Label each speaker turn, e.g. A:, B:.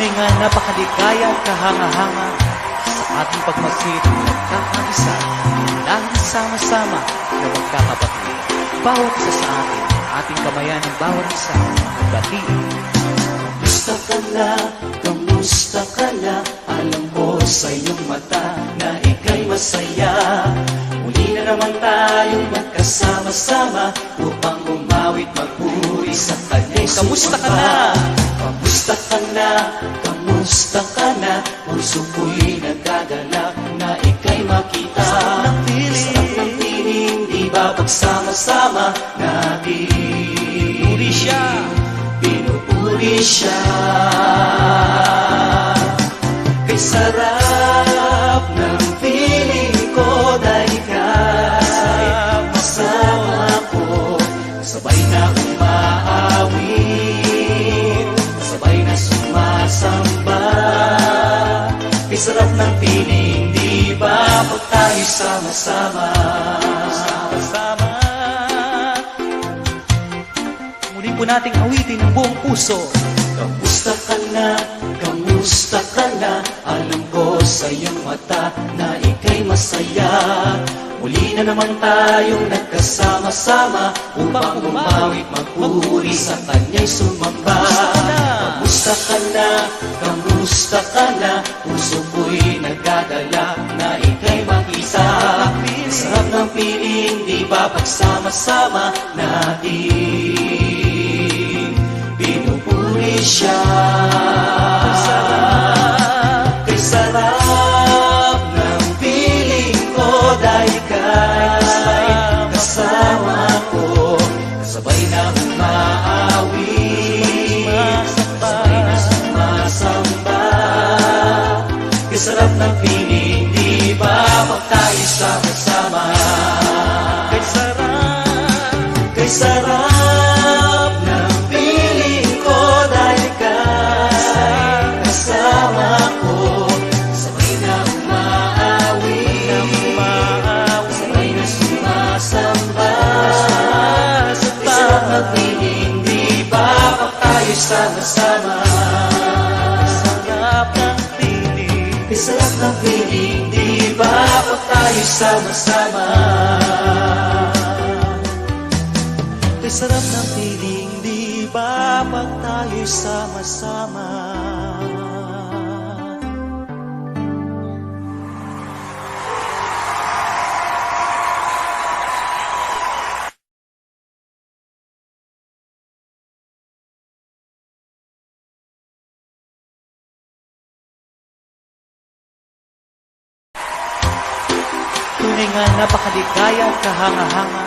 A: Tunay nga napakaligaya at kahanga-hanga sa ating pagmasid nagkakaisa dahil sama-sama na magkakapatid. Bawat isa sa atin, ating kamayan ng bawat isa nagbatiin.
B: Kamusta ka na? Kamusta ka na? Alam ko sa iyong mata na ika'y masaya. Muli na naman tayong magkasama-sama upang umawit magpuri sa kanya'y sumamba.
A: Kamusta ka na?
B: Kamusta ka na? Kamusta ka na? Puso ko'y nagkagalak na ika'y makita.
A: Sarap ng
B: piling, di ba pagsama-sama natin?
A: Puri siya.
B: Pinupuri siya. Kay sarap ng feeling ko dahil ika'y kasama ko. Sabay na umaawit, sabay na sumasamba. Kay sarap ng feeling, di ba pag tayo sama-sama?
A: Sama-sama. Muli po nating awitin ng buong puso.
B: Kamusta ka na? Kamusta ka na? Alam ko sa iyong mata na ika'y masaya. Muli na naman tayong nagkasama-sama upang umawit magpuri sa kanya'y sumamba. Kamusta ka na? Kamusta ka na? Puso ko'y nagdadala na ika'y makita. Sarap ng piling, di ba pagsama-sama natin? Pinupuri siya. Kay sarap ng piling ko dahil ika'y kasama ko. Sabay na umaawit, sabay na sumasamba. Kay sarap ng piling, di ba pag tayo sama-sama?
A: Kay sarap.
B: Kay sarap ng piling ko dahil ika'y kasama ko. Sabay na umaawit, sabay na sumasamba. Kay sarap ng piling, di ba pag tayo sama-sama?
A: Sarap ng piling.
B: Kay sarap ng piling, di ba pag tayo sama-sama?
A: Kay sarap ng piling, di ba pag tayo'y sama-sama? Tunay nga napakaligaya at kahanga-hanga